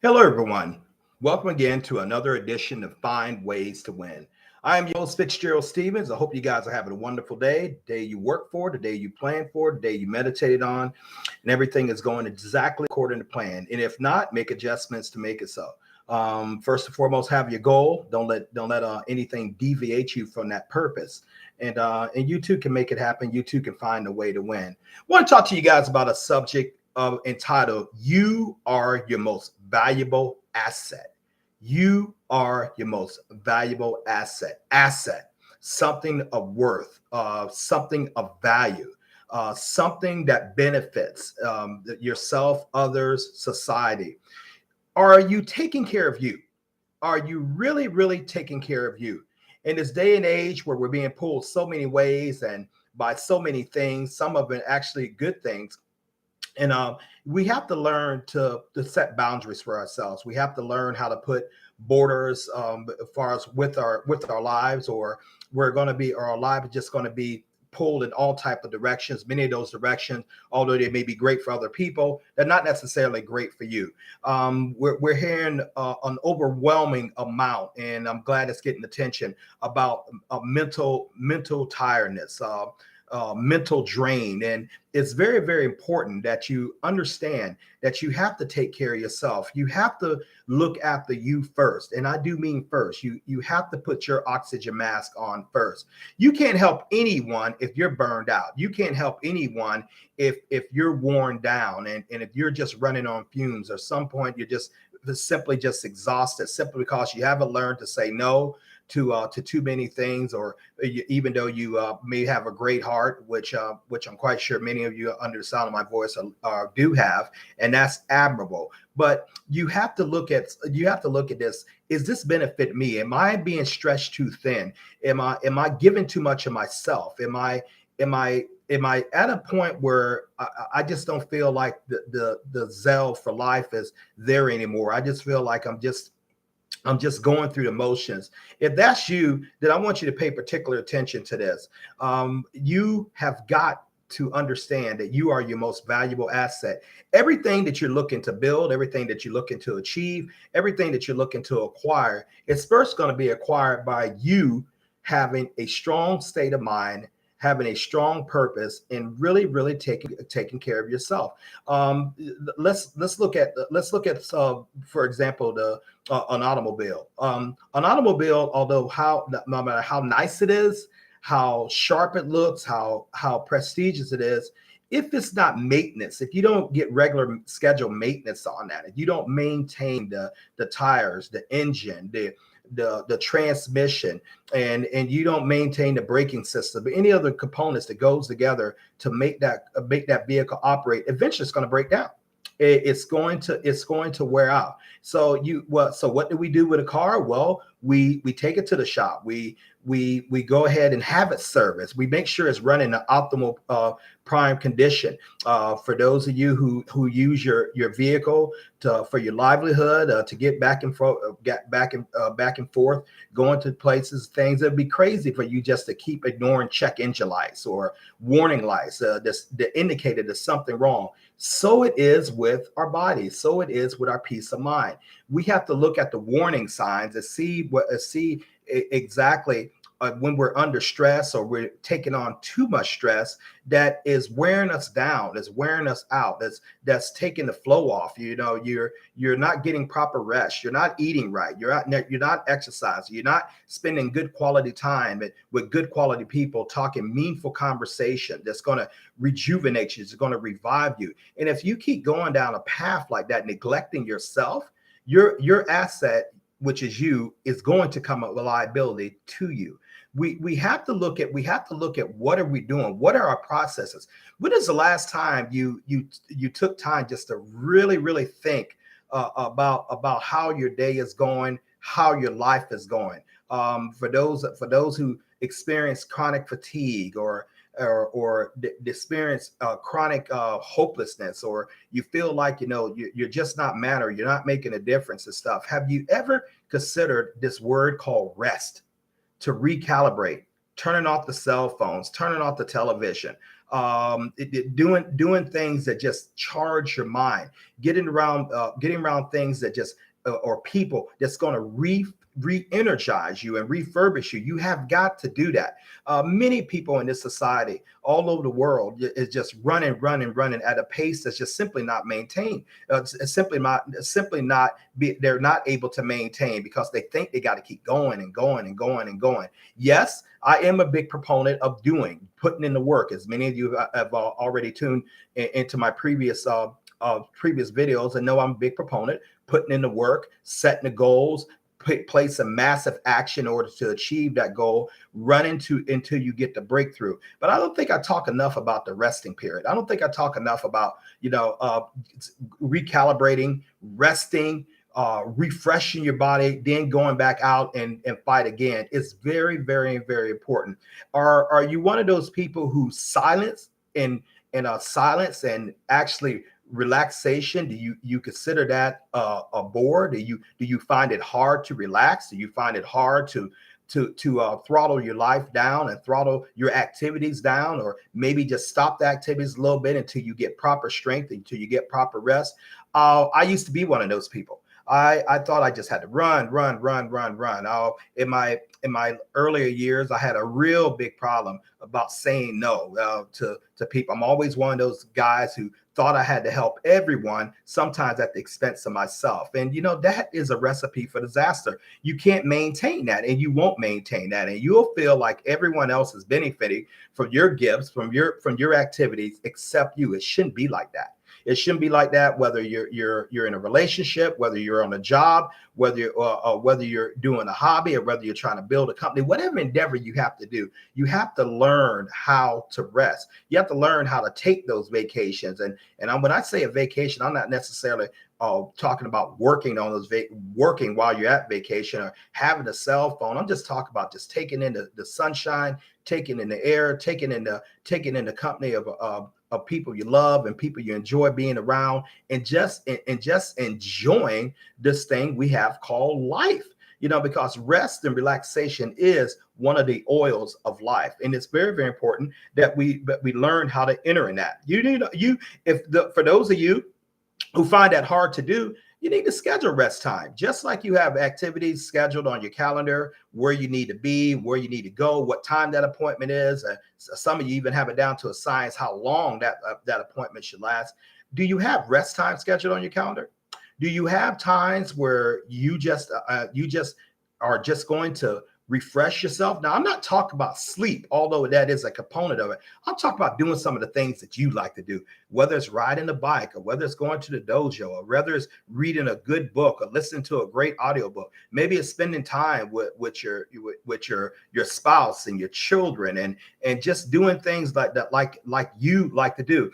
Hello, everyone. Welcome again to another edition of Find Ways to Win. I am your host, FitzgeraldStephens. I hope you guys are having a wonderful day, the day you work for, the day you plan for, the day you meditated on, and everything is going exactly according to plan. And if not, make adjustments to make it so. First and foremost, have your goal. Don't let anything deviate you from that purpose. And you too can make it happen. You too can find a way to win. I want to talk to you guys about a subject entitled "You Are Your Most Valuable Asset." You are your most valuable asset. Asset, something of worth, something of value, something that benefits yourself, others, society. Are you taking care of you? Are you really, really taking care of you? In this day and age where we're being pulled so many ways and by so many things, some of it actually good things, and we have to learn to set boundaries for ourselves. We have to learn how to put borders as far as with our lives, or we're going to be, or our life is just going to be pulled in all type of directions. Many of those directions, although they may be great for other people, they're not necessarily great for you. We're hearing an overwhelming amount, and I'm glad it's getting attention about mental tiredness. Mental drain. And it's very, very important that you understand that you have to take care of yourself. You have to look after you first. And I do mean first. You have to put your oxygen mask on first. You can't help anyone if you're burned out. You can't help anyone if you're worn down, and if you're just running on fumes. At some point, you're just simply just exhausted, simply because you haven't learned to say no to too many things, or even though you may have a great heart, which I'm quite sure many of you under the sound of my voice do have, and that's admirable. But you have to look at this. Is this benefit me? Am I being stretched too thin? Am I giving too much of myself? Am I at a point where I just don't feel like the zeal for life is there anymore? I just feel like I'm just going through the motions. If that's you, then I want you to pay particular attention to this. You have got to understand that you are your most valuable asset. Everything that you're looking to build, everything that you're looking to achieve, everything that you're looking to acquire, is first going to be acquired by you having a strong state of mind, having a strong purpose, and really, really taking care of yourself. Let's look at for example, an automobile. An automobile, although no matter how nice it is, how sharp it looks, how prestigious it is, if it's not maintenance, if you don't get regular scheduled maintenance on that, if you don't maintain the tires, the engine, the transmission, and you don't maintain the braking system, but any other components that goes together to make that vehicle operate, eventually it's going to break down. It's going to wear out. So what do we do with a car? Well, we take it to the shop. We go ahead and have it serviced. We make sure it's running in optimal prime condition. For those of you who use your vehicle for your livelihood, to get back and forth, going to places, things, it'd be crazy for you just to keep ignoring check engine lights or warning lights that indicated there's something wrong. So it is with our bodies. So it is with our peace of mind. We have to look at the warning signs and see exactly when we're under stress, or we're taking on too much stress that is wearing us down, that's wearing us out, that's taking the flow off. You're not getting proper rest. You're not eating right. You're not exercising. You're not spending good quality time with good quality people, talking meaningful conversation that's going to rejuvenate you. It's going to revive you. And if you keep going down a path like that, neglecting yourself, your asset, which is you, is going to come a liability to you. We have to look at what are we doing? What are our processes? When is the last time you took time just to really, really think about how your day is going, how your life is going? For those who experience chronic fatigue, or experience chronic hopelessness, or you feel like you're just not matter, you're not making a difference and stuff. Have you ever considered this word called rest? To recalibrate, turning off the cell phones, turning off the television, doing things that just charge your mind, getting around things that just or people that's going to re-energize you and refurbish you. You have got to do that. Many people in this society all over the world is just running at a pace that's just simply not maintained. It's simply not they're not able to maintain because they think they got to keep going and going and going and going. Yes, I am a big proponent of putting in the work. As many of you have already tuned into my previous videos and know I'm a big proponent, putting in the work, setting the goals, place a massive action in order to achieve that goal, run until you get the breakthrough. But I don't think I talk enough about the resting period. I don't think I talk enough about, recalibrating, resting, refreshing your body, then going back out and fight again. It's very, very, very important. Are you one of those people who silence and actually relaxation? Do you consider that a bore? Do you find it hard to relax? Do you find it hard to throttle your life down and throttle your activities down, or maybe just stop the activities a little bit until you get proper strength, until you get proper rest? I used to be one of those people. I thought I just had to run. In my earlier years, I had a real big problem about saying no to people. I'm always one of those guys who thought I had to help everyone, sometimes at the expense of myself. And that is a recipe for disaster. You can't maintain that, and you won't maintain that, and you'll feel like everyone else is benefiting from your gifts, from your activities, except you. It shouldn't be like that. It shouldn't be like that, whether you're in a relationship, whether you're on a job, whether you're doing a hobby, or whether you're trying to build a company. Whatever endeavor you have to do, you have to learn how to rest. You have to learn how to take those vacations. And when I say a vacation, I'm not necessarily talking about working on those working while you're at vacation or having a cell phone. I'm just talking about just taking in the sunshine, taking in the air, taking in the company of people you love and people you enjoy being around, and just enjoying this thing we have called life. Because rest and relaxation is one of the oils of life, and it's very, very important that we learn how to enter in that. For those of you who find that hard to do, you need to schedule rest time, just like you have activities scheduled on your calendar, where you need to be, where you need to go, what time that appointment is. Some of you even have it down to a science how long that appointment should last. Do you have rest time scheduled on your calendar? Do you have times where you just are just going to refresh yourself? Now, I'm not talking about sleep, although that is a component of it. I'm talking about doing some of the things that you like to do, whether it's riding a bike, or whether it's going to the dojo, or whether it's reading a good book, or listening to a great audiobook. Maybe it's spending time with your spouse and your children, and just doing things like that, like you like to do.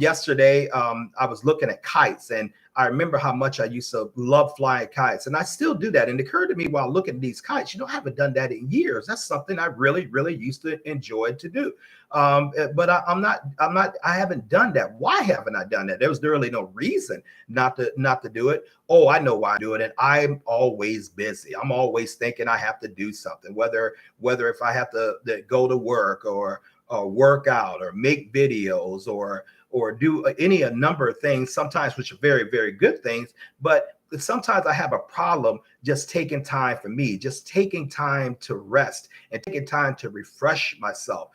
Yesterday, I was looking at kites, and I remember how much I used to love flying kites, and I still do that. And it occurred to me while looking at these kites, I haven't done that in years. That's something I really, really used to enjoy to do. But I haven't done that. Why haven't I done that? There was really no reason not to do it. Oh, I know why I do it. And I'm always busy. I'm always thinking I have to do something, whether if I have to go to work, or work out, or make videos, or do a number of things, sometimes which are very, very good things. But sometimes I have a problem just taking time for me, just taking time to rest and taking time to refresh myself,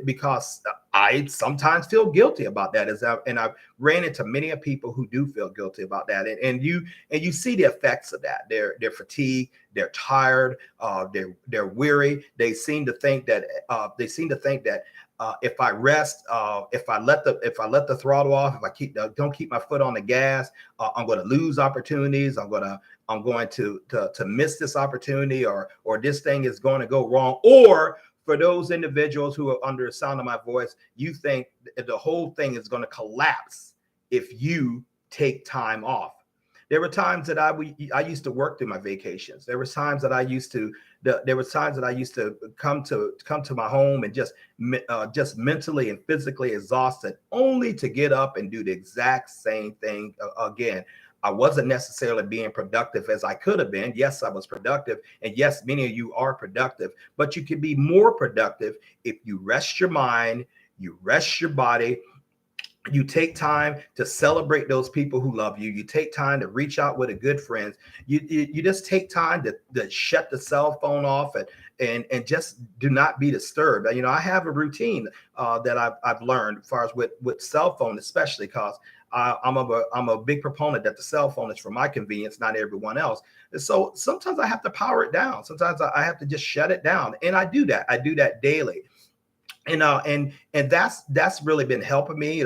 because I sometimes feel guilty about that. And I've ran into many people who do feel guilty about that. And you see the effects of that. They're fatigued, they're tired, they're weary. They seem to think that if I rest, if I let the throttle off, if I don't keep my foot on the gas, I'm going to lose opportunities. I'm going to miss this opportunity, or this thing is going to go wrong. Or for those individuals who are under the sound of my voice, you think the whole thing is going to collapse if you take time off. There were times that I used to work through my vacations. There were times that I used to come to my home and just mentally and physically exhausted, only to get up and do the exact same thing again. I wasn't necessarily being productive as I could have been. Yes, I was productive. And yes, many of you are productive, but you can be more productive if you rest your mind, you rest your body, you take time to celebrate those people who love you. You take time to reach out with a good friends. You just take time to shut the cell phone off and just do not be disturbed. You know, I have a routine that I've learned as far as with cell phone, especially because I'm a big proponent that the cell phone is for my convenience, not everyone else. And so sometimes I have to power it down. Sometimes I have to just shut it down, and I do that. I do that daily. And that's really been helping me,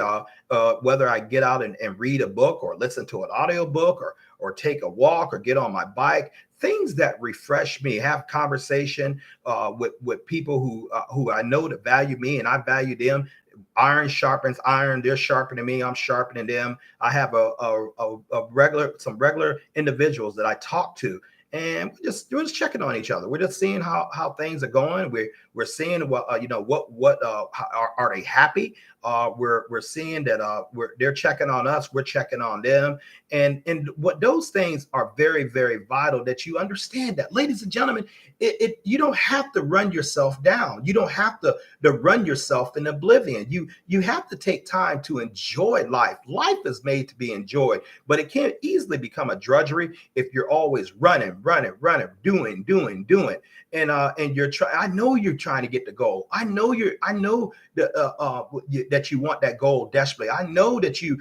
whether I get out and read a book or listen to an audio book or take a walk or get on my bike, things that refresh me, have conversation with people who I know that value me and I value them. Iron sharpens iron. They're sharpening me. I'm sharpening them. I have some regular individuals that I talk to, and we're just checking on each other. We're just seeing how things are going. We're seeing what are they happy? We're seeing that they're checking on us. We're checking on them, and what those things are very, very vital that you understand that, ladies and gentlemen, you don't have to run yourself down. You don't have to run yourself in oblivion. You have to take time to enjoy life. Life is made to be enjoyed, but it can easily become a drudgery if you're always running, doing. And you're trying. I know you're trying to get the goal. I know that you want that goal desperately. I know that you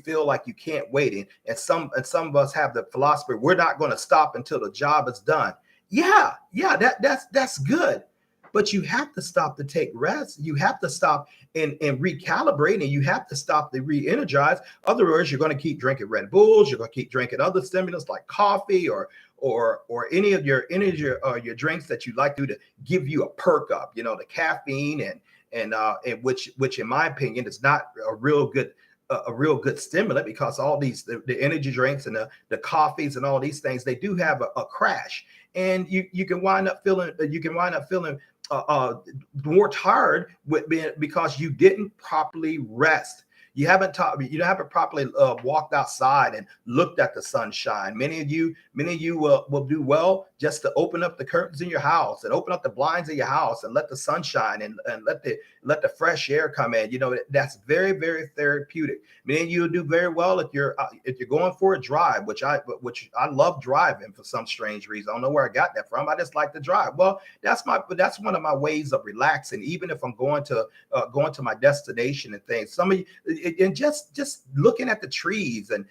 feel like you can't wait. And some of us have the philosophy, we're not going to stop until the job is done. Yeah, that's good. But you have to stop to take rest. You have to stop and recalibrate, and you have to stop to re-energize. Otherwise, you're going to keep drinking Red Bulls. You're going to keep drinking other stimulants like coffee or any of your your drinks that you like to give you a perk up. You know, the caffeine and which in my opinion is not a real good stimulant, because all these the energy drinks and the coffees and all these things, they do have a crash, and you can wind up feeling more tired because you didn't properly rest. You haven't properly walked outside and looked at the sunshine. Many of you will do well just to open up the curtains in your house and open up the blinds in your house and let the sunshine and let the fresh air come in. You know, that's very, very therapeutic. Many of you will do very well if you're going for a drive, which I love driving for some strange reason. I don't know where I got that from. I just like to drive. Well, that's one of my ways of relaxing, even if I'm going to my destination and things. Some of you, and just looking at the trees and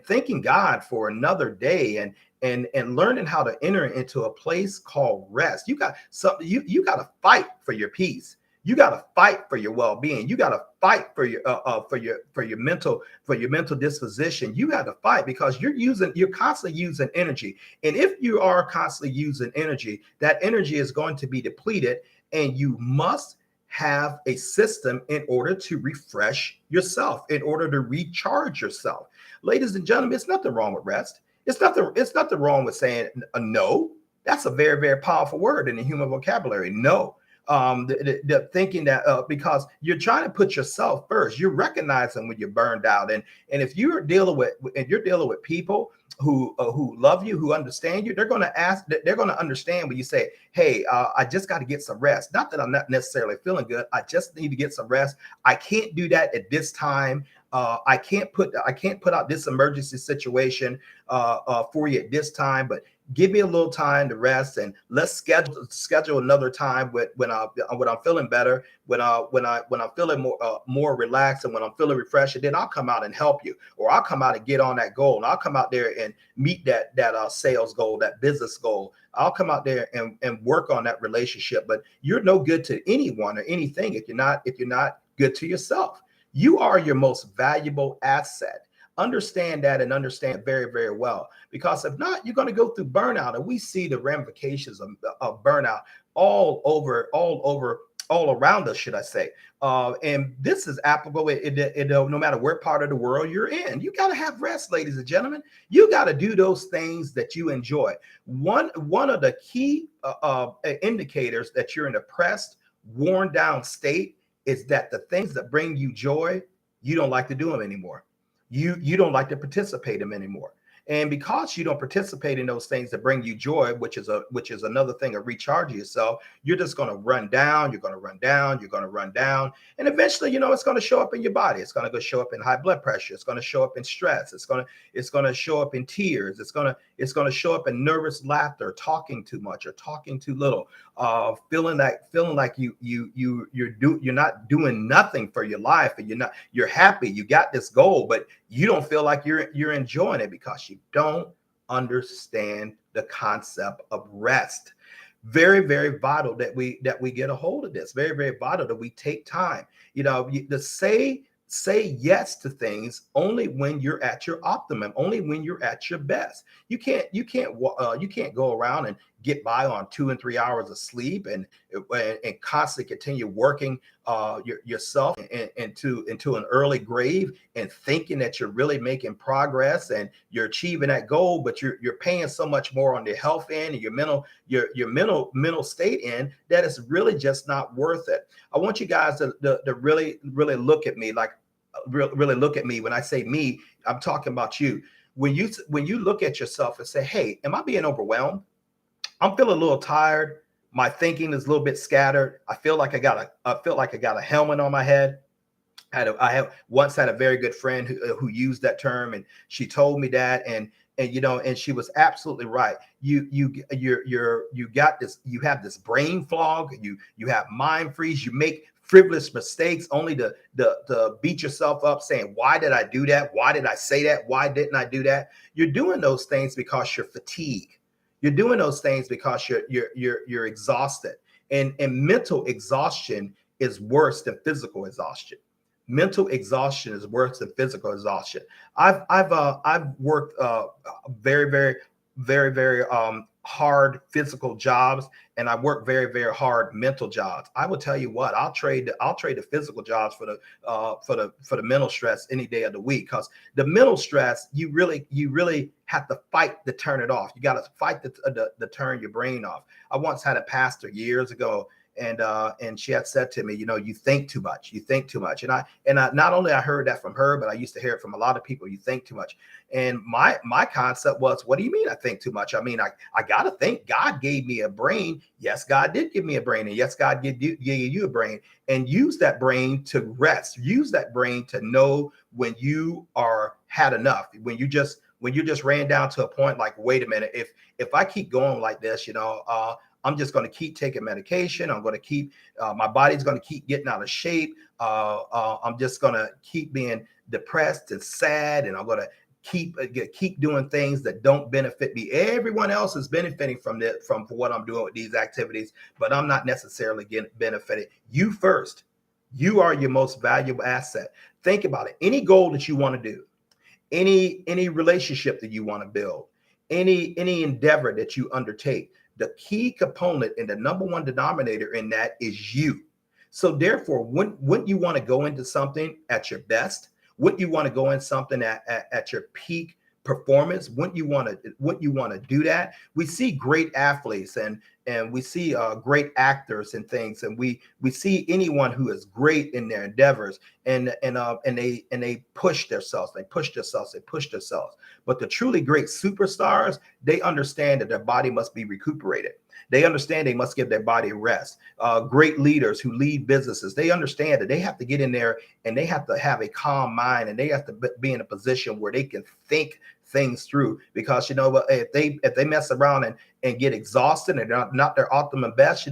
thanking God for another day and learning how to enter into a place called rest. You got to fight for your peace. You got to fight for your well-being. You got to fight for your mental disposition. You got to fight because you're constantly using energy. And if you are constantly using energy, that energy is going to be depleted, and you must have a system in order to refresh yourself, in order to recharge yourself. Ladies and gentlemen, it's nothing wrong with rest. It's nothing wrong with saying a no. That's a very, very powerful word in the human vocabulary. No. The thinking that because you're trying to put yourself first, you're recognizing when you're burned out, and if you're dealing with people who love you, who understand you, they're going to understand when you say, hey, I just got to get some rest. Not that I'm not necessarily feeling good. I just need to get some rest. I can't do that at this time. I can't put out this emergency situation for you at this time, but give me a little time to rest, and let's schedule another time when I'm feeling better, when I'm feeling more relaxed, and when I'm feeling refreshed. And then I'll come out and help you, or I'll come out and get on that goal, and I'll come out there and meet that sales goal, that business goal. I'll come out there and work on that relationship. But you're no good to anyone or anything if you're not good to yourself. You are your most valuable asset. Understand that, and understand it very, very well, because if not, you're going to go through burnout. And we see the ramifications of burnout all around us, should I say. And this is applicable no matter where part of the world you're in. You got to have rest, ladies and gentlemen. You got to do those things that you enjoy. One of the key indicators that you're in a depressed, worn down state is that the things that bring you joy, you don't like to do them anymore. You don't like to participate in them anymore. And because you don't participate in those things that bring you joy, which is another thing of recharging yourself, you're just going to run down. You're going to run down. You're going to run down, and eventually, it's going to show up in your body. It's going to go show up in high blood pressure. It's going to show up in stress. It's going to show up in tears. It's going to show up in nervous laughter, talking too much or talking too little, feeling like you're not doing nothing for your life, and you're happy. You got this goal, but you don't feel like you're enjoying it because you don't understand the concept of rest. Very, very vital that we get a hold of this. Very, very vital that we take time. To say yes to things only when you're at your optimum, only when you're at your best. You can't go around and get by on 2 and 3 hours of sleep and constantly continue working yourself into an early grave and thinking that you're really making progress and you're achieving that goal, but you're paying so much more on the health end and your mental state end that it's really just not worth it. I want you guys to really look at me, like really look at me. When I say me, I'm talking about you. When you look at yourself and say, hey, am I being overwhelmed? I'm feeling a little tired. My thinking is a little bit scattered. I feel like I got a helmet on my head. I have once had a very good friend who used that term, and she told me that, and she was absolutely right. You have this brain fog. You have mind freeze. You make frivolous mistakes only to beat yourself up, saying, why did I do that? Why did I say that? Why didn't I do that? You're doing those things because you're fatigued. You're doing those things because you're exhausted, and mental exhaustion is worse than physical exhaustion. Mental exhaustion is worse than physical exhaustion. I've worked very, very, very, very hard physical jobs, and I work very, very hard mental jobs. I will tell you what, I'll trade the physical jobs for the mental stress any day of the week, because the mental stress, you really have to fight to turn it off. You got to fight to turn your brain off. I once had a pastor years ago, and she had said to me, you think too much. And I not only I heard that from her, but I used to hear it from a lot of people. You think too much. And my concept was, what do you mean I think too much? I mean, I got to think. God gave me a brain. Yes, God did give me a brain. And yes, God gave you a brain. And use that brain to rest. Use that brain to know when you are had enough. When you just ran down to a point like, wait a minute, if I keep going like this, I'm just going to keep taking medication. I'm going to keep, my body's going to keep getting out of shape. I'm just going to keep being depressed and sad. And I'm going to keep doing things that don't benefit me. Everyone else is benefiting from what I'm doing with these activities, but I'm not necessarily getting benefited. You first. You are your most valuable asset. Think about it. Any goal that you want to do, any relationship that you want to build, any endeavor that you undertake, the key component and the number one denominator in that is you. So therefore, wouldn't you want to go into something at your best? Wouldn't you want to go in something at your peak performance? Wouldn't you want to do that? We see great athletes and we see great actors and things, and we see anyone who is great in their endeavors, and they push themselves. But the truly great superstars, they understand that their body must be recuperated. They understand they must give their body rest. Great leaders who lead businesses, they understand that they have to get in there and they have to have a calm mind, and they have to be in a position where they can think things through, because if they mess around and get exhausted and not their optimum best,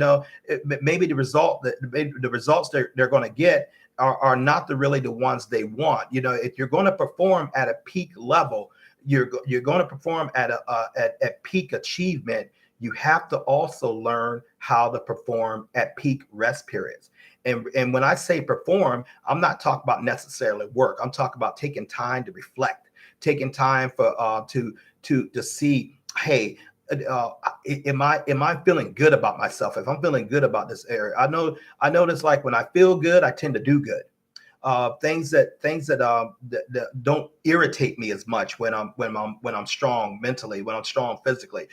maybe the results they're going to get are not really the ones they want. If you're going to perform at a peak level, you're going to perform at peak achievement. You have to also learn how to perform at peak rest periods. And when I say perform, I'm not talking about necessarily work. I'm talking about taking time to reflect, taking time for to see, hey, am I feeling good about myself? If I'm feeling good about this area, I notice, like, when I feel good, I tend to do good. Things that don't irritate me as much when I'm strong mentally, when I'm strong physically.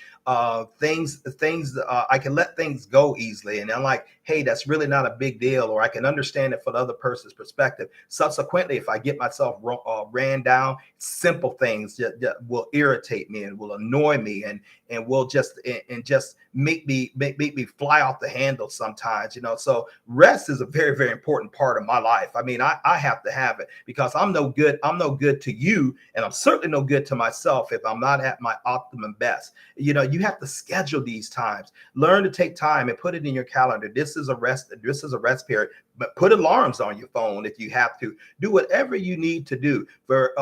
Things I can let things go easily, and I'm like, hey, that's really not a big deal, or I can understand it from the other person's perspective. Subsequently, if I get myself ran down, simple things that will irritate me and will annoy me and will just make me fly off the handle sometimes, So rest is a very, very important part of my life. I mean, I have to have it, because I'm no good to you, and I'm certainly no good to myself if I'm not at my optimum best. You have to schedule these times. Learn to take time and put it in your calendar. This is a rest period. But put alarms on your phone if you have to. Do whatever you need to do. For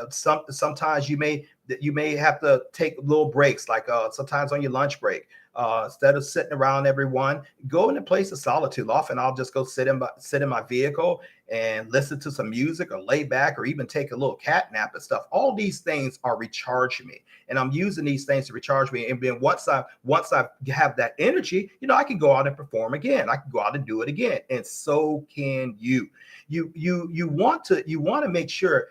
sometimes you may have to take little breaks, like sometimes on your lunch break. Instead of sitting around everyone, go in a place of solitude. Often I'll just go sit in my vehicle and listen to some music, or lay back, or even take a little cat nap and stuff. All these things are recharging me, and I'm using these things to recharge me. And then once I have that energy, I can go out and perform again. I can go out and do it again, and so can you. You want to make sure,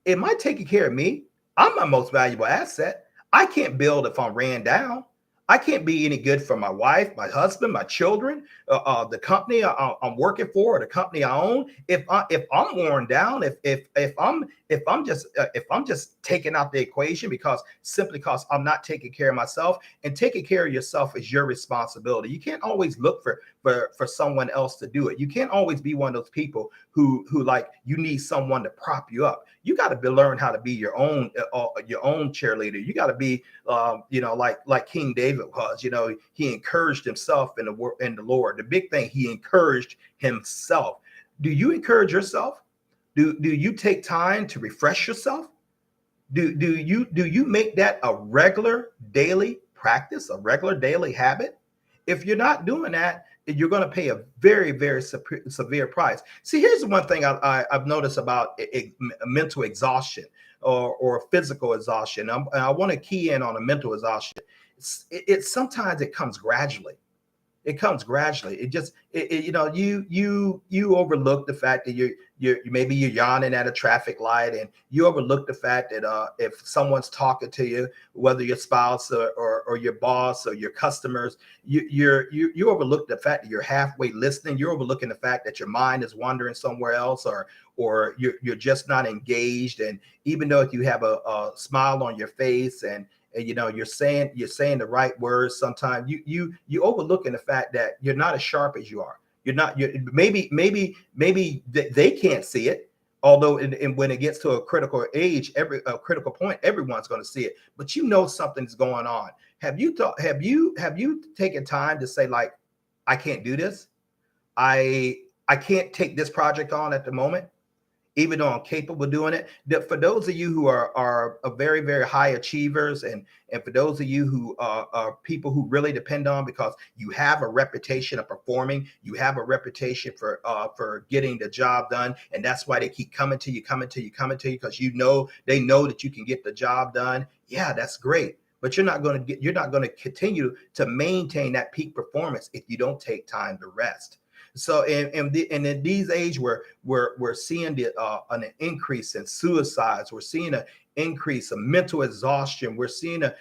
am I taking care of me? I'm my most valuable asset. I can't build if I'm ran down. I can't be any good for my wife, my husband, my children, the company I'm working for, or the company I own. If I'm worn down, if I'm just taking out the equation simply because I'm not taking care of myself. And taking care of yourself is your responsibility. You can't always look for someone else to do it. You can't always be one of those people who like, you need someone to prop you up. You got to learn how to be your own cheerleader. You got to be like King David was. He encouraged himself in the Lord. The big thing, he encouraged himself. Do you encourage yourself? Do you take time to refresh yourself? Do you make that a regular daily practice, a regular daily habit? If you're not doing that, you're going to pay a very, very severe price. See, here's the one thing I've noticed about mental exhaustion or physical exhaustion. I want to key in on a mental exhaustion. Sometimes it comes gradually. It comes gradually. You overlook the fact that you're maybe you're yawning at a traffic light, and you overlook the fact that if someone's talking to you, whether your spouse or your boss or your customers, you overlook the fact that you're halfway listening. You're overlooking the fact that your mind is wandering somewhere else, or you're just not engaged. And even though you have a smile on your face, and you're saying the right words, sometimes you overlooking the fact that you're not as sharp as you are. Maybe they can't see it, although when it gets to a critical age, a critical point, everyone's going to see it. But something's going on. Have you taken time to say, like, I can't do this, I can't take this project on at the moment, even though I'm capable of doing it? For those of you who are very, very high achievers, and for those of you who are people who really depend on, because you have a reputation of performing, you have a reputation for getting the job done, and that's why they keep coming to you, because they know that you can get the job done. Yeah, that's great. But you're not going to continue to maintain that peak performance if you don't take time to rest. So in these age, we're seeing an increase in suicides. We're seeing an increase of mental exhaustion. We're seeing an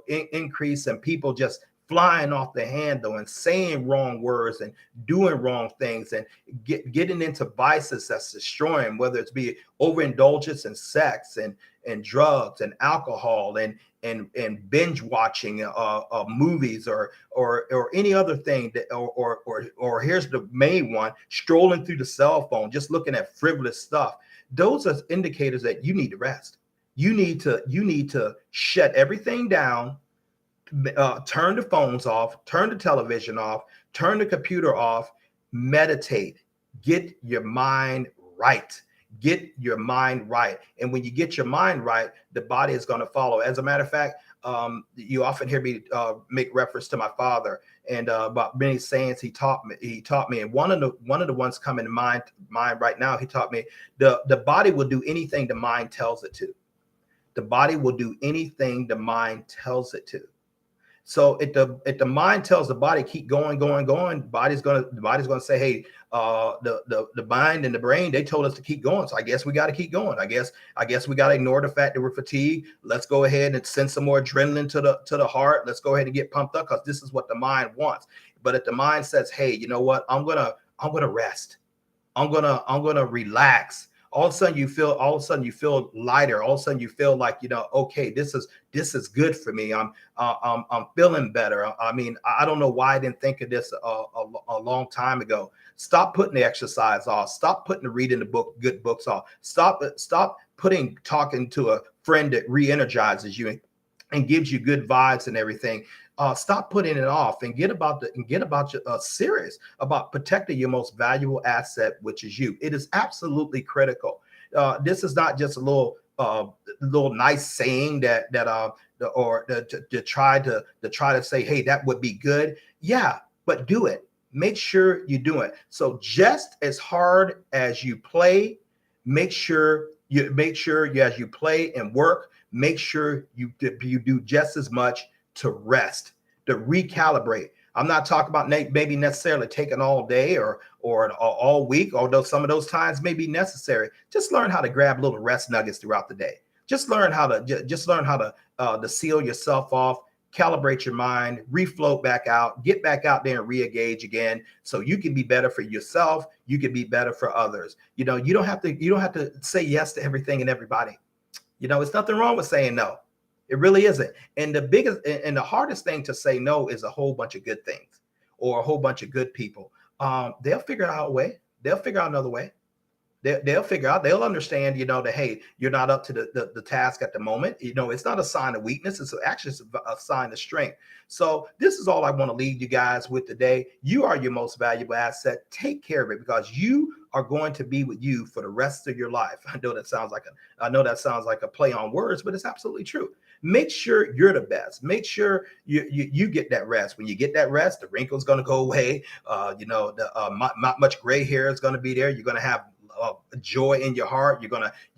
increase in people just flying off the handle and saying wrong words and doing wrong things, and getting into vices that's destroying, whether it's be overindulgence in sex and drugs and alcohol and binge watching movies or any other thing that, or here's the main one, strolling through the cell phone, just looking at frivolous stuff. Those are indicators that you need to rest. You need to shut everything down. Turn the phones off, turn the television off, turn the computer off, meditate, get your mind right. Get your mind right. And when you get your mind right, the body is going to follow. As a matter of fact, you often hear me make reference to my father and about many sayings he taught me. And one of the ones coming to mind right now, he taught me the body will do anything the mind tells it to. The body will do anything the mind tells it to. So if the mind tells the body keep going, the body's gonna say, hey, the mind and the brain, they told us to keep going. So I guess we got to keep going. I guess we got to ignore the fact that we're fatigued. Let's go ahead and send some more adrenaline to the heart. Let's go ahead and get pumped up, because this is what the mind wants. But if the mind says, hey, you know what, I'm gonna rest. I'm gonna relax. All of a sudden you feel lighter. All of a sudden you feel like, okay, this is good for me. I'm feeling better. I mean, I don't know why I didn't think of this a long time ago. Stop putting the exercise off. Stop putting the reading the good books off. Stop putting talking to a friend that re-energizes you and gives you good vibes and everything. Stop putting it off and get about serious about protecting your most valuable asset, which is you. It is absolutely critical. This is not just a little nice saying to try to say, hey, that would be good. Yeah, but do it. Make sure you do it. So just as hard as you play, make sure as you play and work, make sure you do just as much to rest, to recalibrate. I'm not talking about maybe necessarily taking all day or all week, although some of those times may be necessary. Just learn how to grab little rest nuggets throughout the day. Just learn how to seal yourself off, calibrate your mind, refloat back out, get back out there and re-engage again, so you can be better for yourself. You can be better for others. You don't have to say yes to everything and everybody. It's nothing wrong with saying no. It really isn't. And the biggest and the hardest thing to say no is a whole bunch of good things or a whole bunch of good people. They'll figure out a way. They'll figure out another way. They'll figure out, they'll understand, that, hey, you're not up to the task at the moment. It's not a sign of weakness. It's actually a sign of strength. So this is all I want to leave you guys with today. You are your most valuable asset. Take care of it, because you are going to be with you for the rest of your life. I know that sounds like a play on words, but it's absolutely true. Make sure you're the best. Make sure you get that rest. When you get that rest, the wrinkle's going to go away. Not much gray hair is going to be there. You're going to have joy in your heart. You're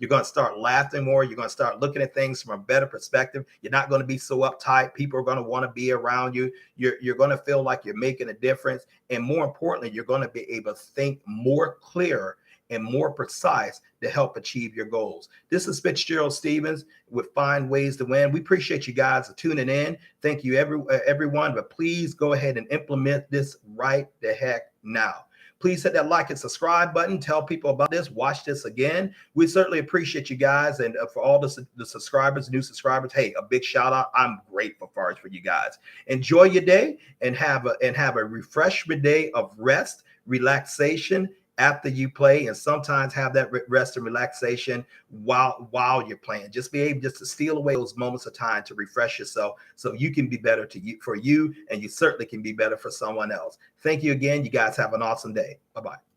gonna start laughing more. You're gonna start looking at things from a better perspective. You're not going to be so uptight. People are going to want to be around you. You're going to feel like you're making a difference, and more importantly, you're going to be able to think more clear and more precise to help achieve your goals. This is FitzgeraldStephens with Find Ways to Win. We appreciate you guys tuning in. Thank you, everyone. But please go ahead and implement this right the heck now. Please hit that like and subscribe button. Tell people about this. Watch this again. We certainly appreciate you guys. And for all the subscribers, new subscribers, hey, a big shout out. I'm grateful for you guys. Enjoy your day and have a refreshment day of rest, relaxation after you play, and sometimes have that rest and relaxation while you're playing. Just be able to steal away those moments of time to refresh yourself, so you can be better for you, and you certainly can be better for someone else. Thank you again. You guys have an awesome day. Bye-bye.